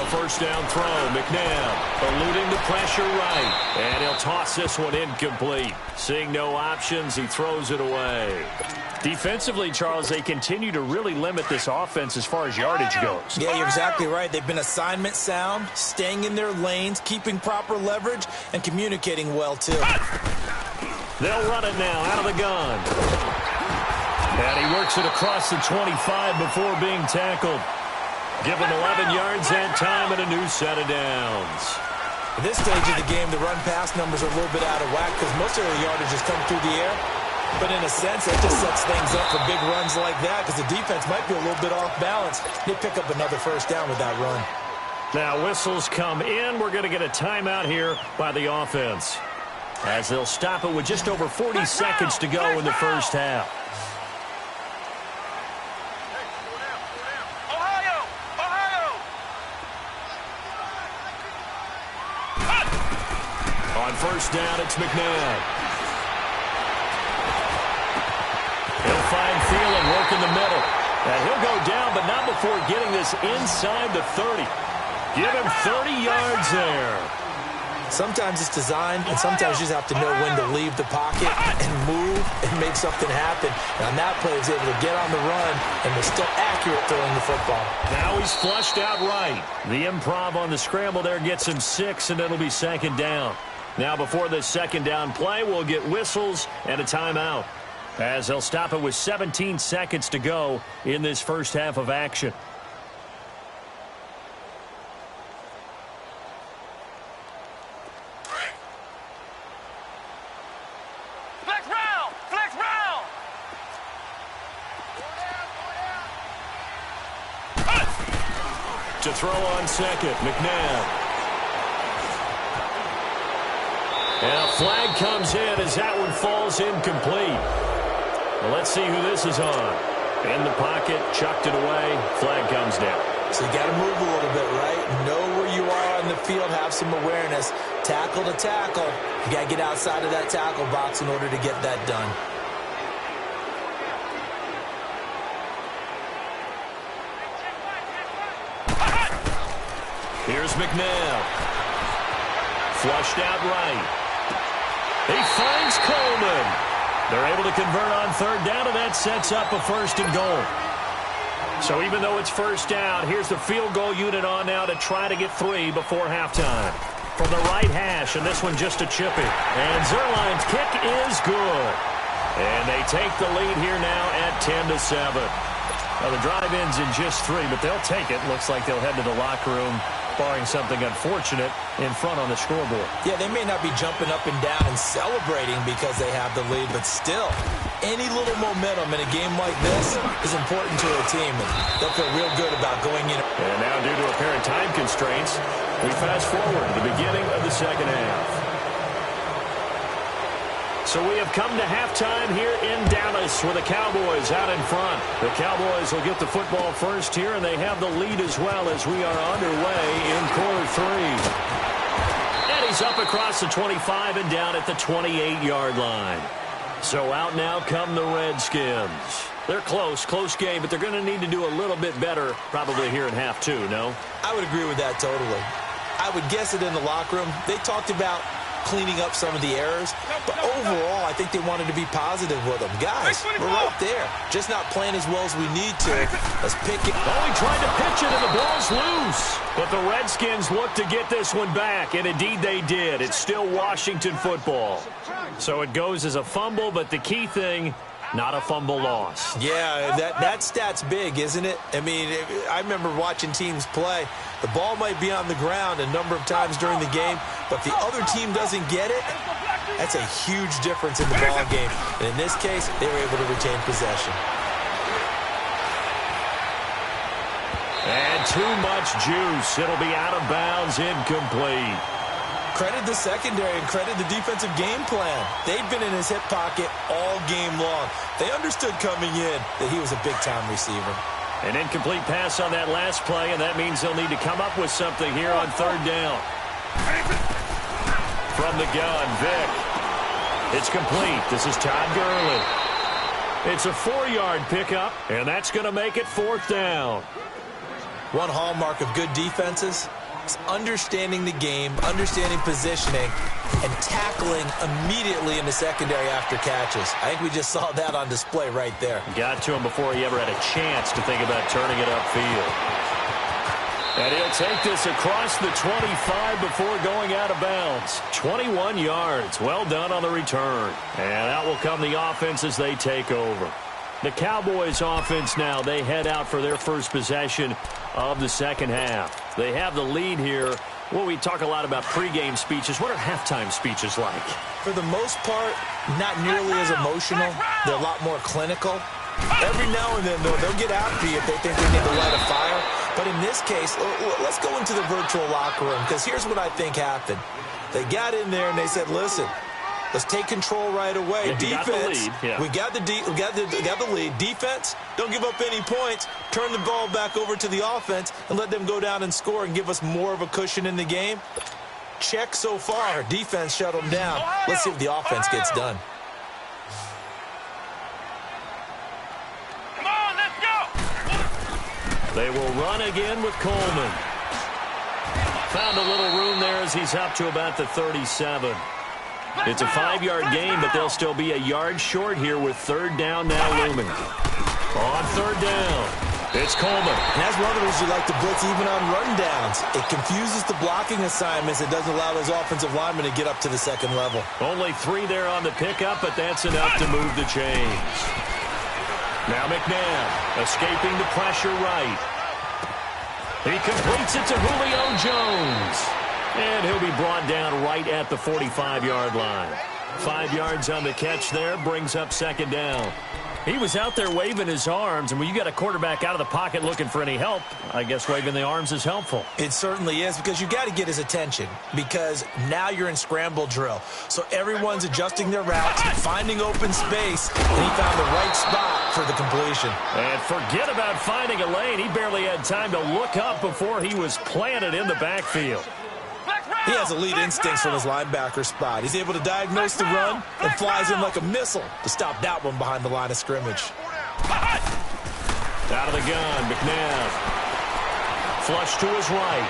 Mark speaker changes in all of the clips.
Speaker 1: A first down throw. McNabb eluding the pressure right. And he'll toss this one incomplete. Seeing no options, he throws it away. Defensively, Charles, they continue to really limit this offense as far as yardage goes.
Speaker 2: Yeah, you're exactly right. They've been assignment sound, staying in their lanes, keeping proper leverage, and communicating well, too.
Speaker 1: They'll run it now out of the gun. And he works it across the 25 before being tackled. Give him 11 yards that time and a new set of downs.
Speaker 2: At this stage of the game, the run-pass numbers are a little bit out of whack because most of the yardage has come through the air. But in a sense, it just sets things up for big runs like that because the defense might be a little bit off balance. They pick up another first down with that run.
Speaker 1: Now whistles come in. We're going to get a timeout here by the offense, as they'll stop it with just over 40 seconds to go in the first half. On first down, it's McNabb. He'll find Thielen, work in the middle. And he'll go down, but not before getting this inside the 30. Give him 30 yards there.
Speaker 2: Sometimes it's designed, and sometimes you just have to know when to leave the pocket and move and make something happen. And on that play, he's able to get on the run, and they're still accurate throwing the football.
Speaker 1: Now he's flushed out right. The improv on the scramble there gets him 6, and it'll be second down. Now before this second down play, we'll get whistles and a timeout, as they'll stop it with 17 seconds to go in this first half of action.
Speaker 3: Flex round! Flex round!
Speaker 1: To throw on second, McNabb. And a flag comes in as that one falls incomplete. Well, let's see who this is on. In the pocket, chucked it away, flag comes down.
Speaker 2: So you got to move a little bit, right? Know where you are on the field, have some awareness. Tackle to tackle. You got to get outside of that tackle box in order to get that done.
Speaker 1: Here's McNabb. Flushed out right. He finds Coleman. They're able to convert on third down, and that sets up a first and goal. So even though it's first down, here's the field goal unit on now to try to get 3 before halftime. From the right hash, and this one just a chippy. And Zuerlein's kick is good. And they take the lead here now at 10-7. Well, the drive ends in just 3, but they'll take it. Looks like they'll head to the locker room, barring something unfortunate, in front on the scoreboard.
Speaker 2: Yeah, they may not be jumping up and down and celebrating because they have the lead, but still, any little momentum in a game like this is important to a team, and they'll feel real good about going in.
Speaker 1: And now, due to apparent time constraints, we fast forward to the beginning of the second half. So we have come to halftime here in Dallas with the Cowboys out in front. The Cowboys will get the football first here, and they have the lead as well as we are underway in quarter 3. And he's up across the 25 and down at the 28-yard line. So out now come the Redskins. They're close game, but they're going to need to do a little bit better probably here in half 2, no?
Speaker 2: I would agree with that totally. I would guess it in the locker room. They talked about cleaning up some of the errors, but overall, I think they wanted to be positive with them. Guys, we're right there. Just not playing as well as we need to. Let's pick it.
Speaker 1: Oh, he tried to pitch it, and the ball's loose. But the Redskins look to get this one back, and indeed they did. It's still Washington football. So it goes as a fumble, but the key thing, not a fumble loss.
Speaker 2: Yeah, that stat's big, isn't it? I mean, I remember watching teams play. The ball might be on the ground a number of times during the game, but the other team doesn't get it. That's a huge difference in the ball game. And in this case, they were able to retain possession.
Speaker 1: And too much juice. It'll be out of bounds, incomplete.
Speaker 2: Credit the secondary and credit the defensive game plan. They've been in his hip pocket all game long. They understood coming in that he was a big-time receiver.
Speaker 1: An incomplete pass on that last play, and that means they'll need to come up with something here on third down. From the gun, Vick. It's complete. This is Todd Gurley. It's a 4-yard pickup, and that's going to make it fourth down.
Speaker 2: One hallmark of good defenses is understanding the game, understanding positioning, and tackling immediately in the secondary after catches. I think we just saw that on display right there.
Speaker 1: Got to him before he ever had a chance to think about turning it upfield. And he'll take this across the 25 before going out of bounds. 21 yards. Well done on the return. And out will come the offense as they take over. The Cowboys offense now, they head out for their first possession of the second half. They have the lead here. Well, we talk a lot about pregame speeches. What are halftime speeches like?
Speaker 2: For the most part, not nearly as emotional. They're a lot more clinical. Every now and then, though, they'll get after you if they think they need to light a fire. But in this case, let's go into the virtual locker room, because here's what I think happened. They got in there and they said, listen, let's take control right away.
Speaker 1: Yeah,
Speaker 2: defense,
Speaker 1: we
Speaker 2: got the lead. Defense, don't give up any points. Turn the ball back over to the offense and let them go down and score and give us more of a cushion in the game. Check so far. Defense shut them down. Let's see if the offense gets done.
Speaker 3: Come on, let's go.
Speaker 1: They will run again with Coleman. Found a little room there as he's up to about the 37. It's a 5-yard gain, but they'll still be a yard short here with third down now looming. On third down, it's Coleman.
Speaker 2: And that's one of the reasons you like to blitz even on rundowns. It confuses the blocking assignments. It doesn't allow those offensive linemen to get up to the second level.
Speaker 1: Only 3 there on the pickup, but that's enough to move the chains. Now McNabb escaping the pressure right. He completes it to Julio Jones. And he'll be brought down right at the 45-yard line. 5 yards on the catch there, brings up second down. He was out there waving his arms, and when you got a quarterback out of the pocket looking for any help, I guess waving the arms is helpful.
Speaker 2: It certainly is, because you got to get his attention, because now you're in scramble drill. So everyone's adjusting their routes, finding open space, and he found the right spot for the completion.
Speaker 1: And forget about finding a lane. He barely had time to look up before he was planted in the backfield.
Speaker 2: He has elite instincts from his linebacker spot. He's able to diagnose the run and flies in like a missile to stop that one behind the line of scrimmage.
Speaker 1: Out of the gun, McNabb. Flush to his right.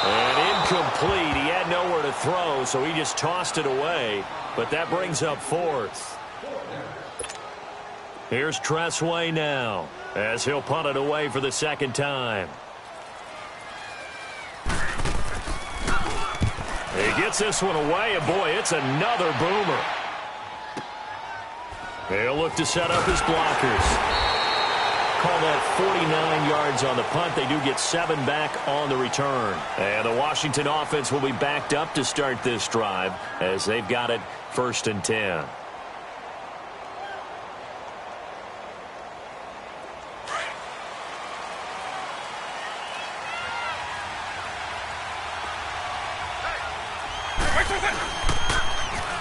Speaker 1: And incomplete. He had nowhere to throw, so he just tossed it away. But that brings up fourth. Here's Tressway now, as he'll punt it away for the second time. He gets this one away, and boy, it's another boomer. He'll look to set up his blockers. Call that 49 yards on the punt. They do get 7 back on the return. And the Washington offense will be backed up to start this drive as they've got it 1st and 10.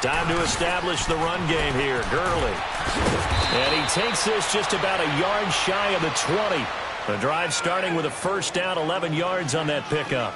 Speaker 1: Time to establish the run game here. Gurley. And he takes this just about a yard shy of the 20. The drive starting with a first down, 11 yards on that pickup.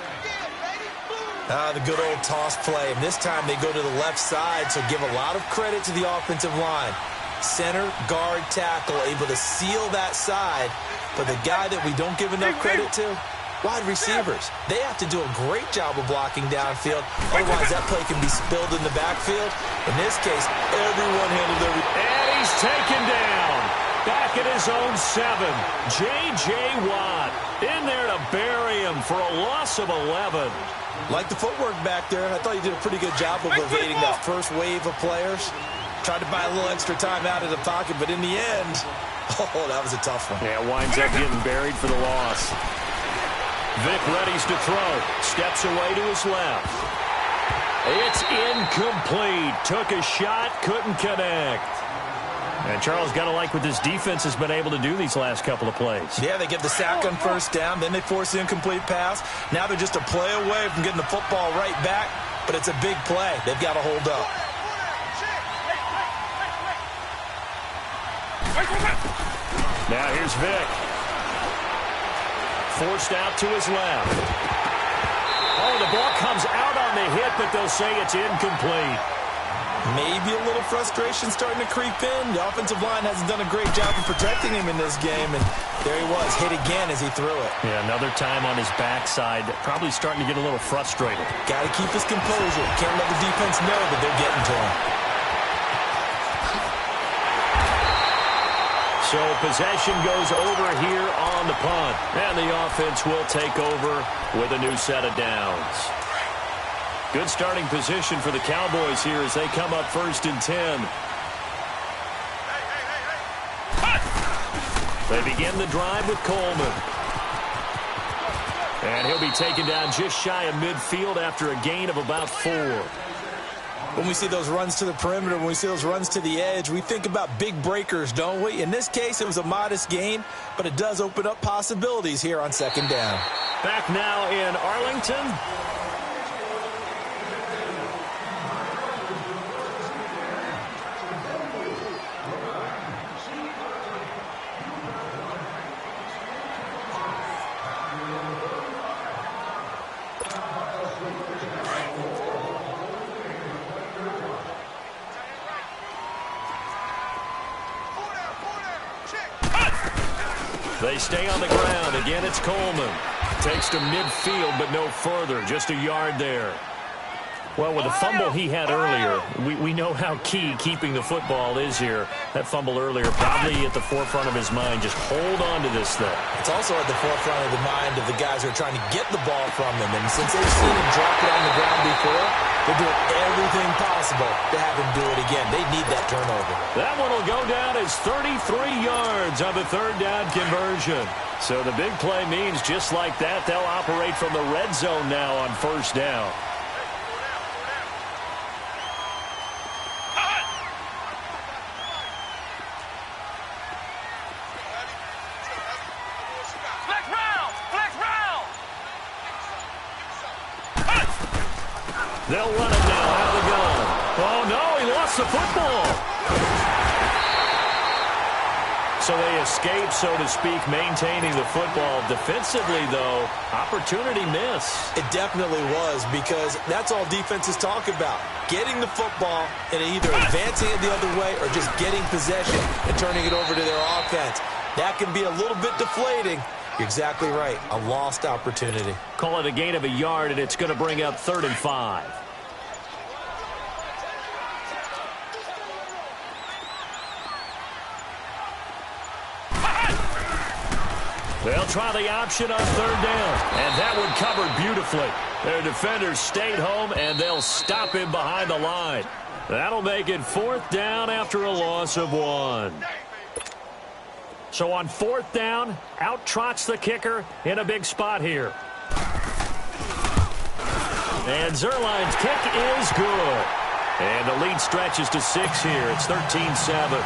Speaker 2: The good old toss play. And this time they go to the left side, so give a lot of credit to the offensive line. Center, guard, tackle, able to seal that side. But the guy that we don't give enough credit to, wide receivers. They have to do a great job of blocking downfield. Otherwise, that play can be spilled in the backfield. In this case, everyone handled everything.
Speaker 1: And he's taken down. Back at his own 7. J.J. Watt in there to bury him for a loss of 11.
Speaker 2: Like the footwork back there, I thought he did a pretty good job of evading that first wave of players. Tried to buy a little extra time out of the pocket, but in the end, oh, that was a tough one.
Speaker 1: Yeah, winds up getting buried for the loss. Vic readies to throw. Steps away to his left. It's incomplete. Took a shot, couldn't connect. And Charles, got to like what this defense has been able to do these last couple of plays.
Speaker 2: Yeah, they get the sack on first down, then they force the incomplete pass. Now they're just a play away from getting the football right back, but it's a big play. They've got to hold up.
Speaker 1: Now here's Vic. Forced out to his left. Oh, the ball comes out on the hit, but they'll say it's incomplete.
Speaker 2: Maybe a little frustration starting to creep in. The offensive line hasn't done a great job of protecting him in this game, and there he was, hit again as he threw it.
Speaker 1: Yeah, another time on his backside, probably starting to get a little frustrated.
Speaker 2: Got to keep his composure. Can't let the defense know that they're getting to him.
Speaker 1: So possession goes over here on the punt, and the offense will take over with a new set of downs. Good starting position for the Cowboys here as they come up 1st and 10. They begin the drive with Coleman. And he'll be taken down just shy of midfield after a gain of about 4.
Speaker 2: When we see those runs to the perimeter, when we see those runs to the edge, we think about big breakers, don't we? In this case, it was a modest gain, but it does open up possibilities here on 2nd down.
Speaker 1: Back now in Arlington. They stay on the ground. Again, it's Coleman. Takes to midfield, but no further. Just a yard there. Well, with the fumble he had earlier, we know how key keeping the football is here. That fumble earlier probably at the forefront of his mind. Just hold on to this thing.
Speaker 2: It's also at the forefront of the mind of the guys who are trying to get the ball from him. And since they've seen him drop it on the ground before, they're doing everything possible to have him do it again. They need that turnover.
Speaker 1: That one will go down as 33 yards on the 3rd down conversion. So the big play means just like that, they'll operate from the red zone now on 1st down. They'll run it now out of the gun. Oh, no, he lost the football. So they escape, so to speak, maintaining the football. Defensively, though, opportunity miss.
Speaker 2: It definitely was, because that's all defenses talk about. Getting the football and either advancing it the other way or just getting possession and turning it over to their offense. That can be a little bit deflating. You're exactly right. A lost opportunity.
Speaker 1: Call it a gain of a yard, and it's going to bring up 3rd and 5. They'll try the option on 3rd down, and that one covered beautifully. Their defenders stayed home, and they'll stop him behind the line. That'll make it 4th down after a loss of 1. So on 4th down, out trots the kicker in a big spot here. And Zuerlein's kick is good. And the lead stretches to 6 here. It's 13-7.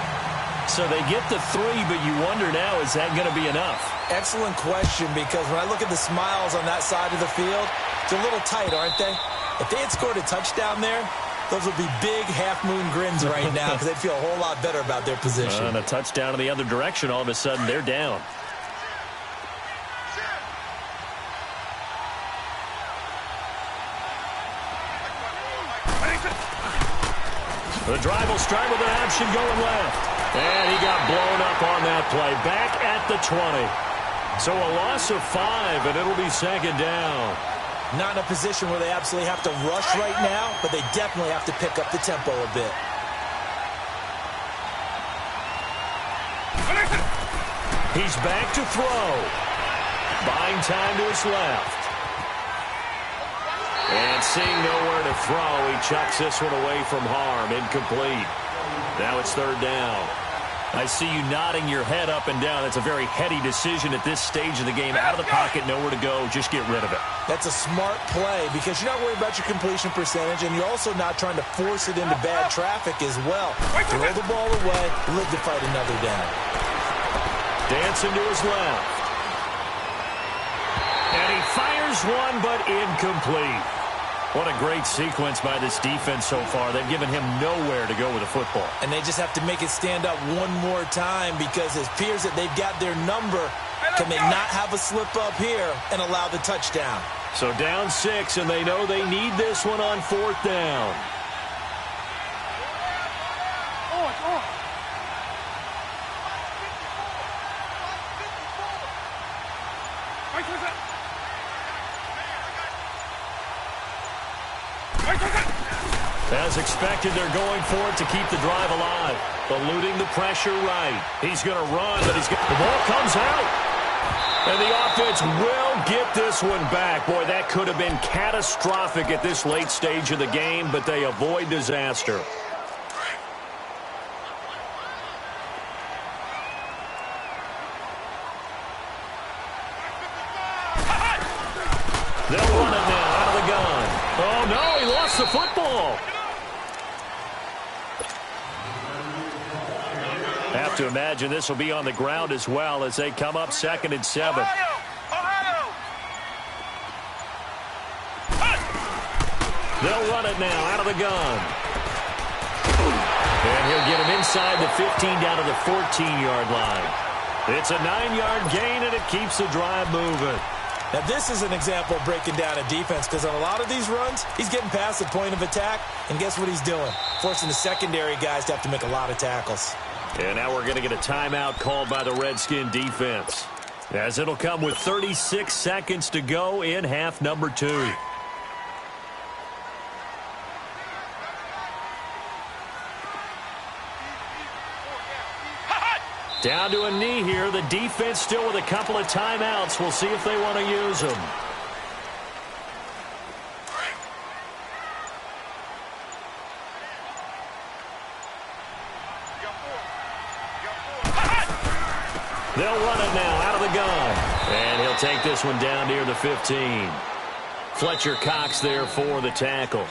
Speaker 1: So they get the 3, but you wonder now, is that going to be enough?
Speaker 2: Excellent question, because when I look at the smiles on that side of the field, it's a little tight, aren't they? If they had scored a touchdown there, those would be big half-moon grins right now because they'd feel a whole lot better about their position.
Speaker 1: And a touchdown in the other direction, all of a sudden they're down. The drive will start with an option going left. And he got blown up on that play. Back at the 20. So a loss of 5, and it'll be 2nd down.
Speaker 2: Not in a position where they absolutely have to rush right now, but they definitely have to pick up the tempo a bit.
Speaker 1: He's back to throw. Buying time to his left. And seeing nowhere to throw, he chucks this one away from harm. Incomplete. Now it's 3rd down. I see you nodding your head up and down. That's a very heady decision at this stage of the game. Out of the pocket, nowhere to go. Just get rid of it.
Speaker 2: That's a smart play because you're not worried about your completion percentage, and you're also not trying to force it into bad traffic as well. Throw the ball away, live to fight another down.
Speaker 1: Dancing to his left. And he fires one, but incomplete. What a great sequence by this defense so far. They've given him nowhere to go with the football.
Speaker 2: And they just have to make it stand up one more time because it appears that they've got their number. Can they not have a slip up here and allow the touchdown?
Speaker 1: So down 6, and they know they need this one on 4th down. As expected, they're going for it to keep the drive alive. Eluding the pressure right. He's going to run, but the ball comes out. And the offense will get this one back. Boy, that could have been catastrophic at this late stage of the game, but they avoid disaster. They'll run it now out of the gun. Oh, no, he lost the football. Have to imagine this will be on the ground as well as they come up 2nd and 7. They'll run it now out of the gun. And he'll get him inside the 15 down to the 14-yard line. It's a 9-yard gain, and it keeps the drive moving.
Speaker 2: Now, this is an example of breaking down a defense because on a lot of these runs, he's getting past the point of attack, and guess what he's doing? Forcing the secondary guys to have to make a lot of tackles.
Speaker 1: And now we're going to get a timeout called by the Redskin defense, as it'll come with 36 seconds to go in half number 2. Down to a knee here. The defense still with a couple of timeouts. We'll see if they want to use them. They'll run it now out of the gun. And he'll take this one down near the 15. Fletcher Cox there for the tackle.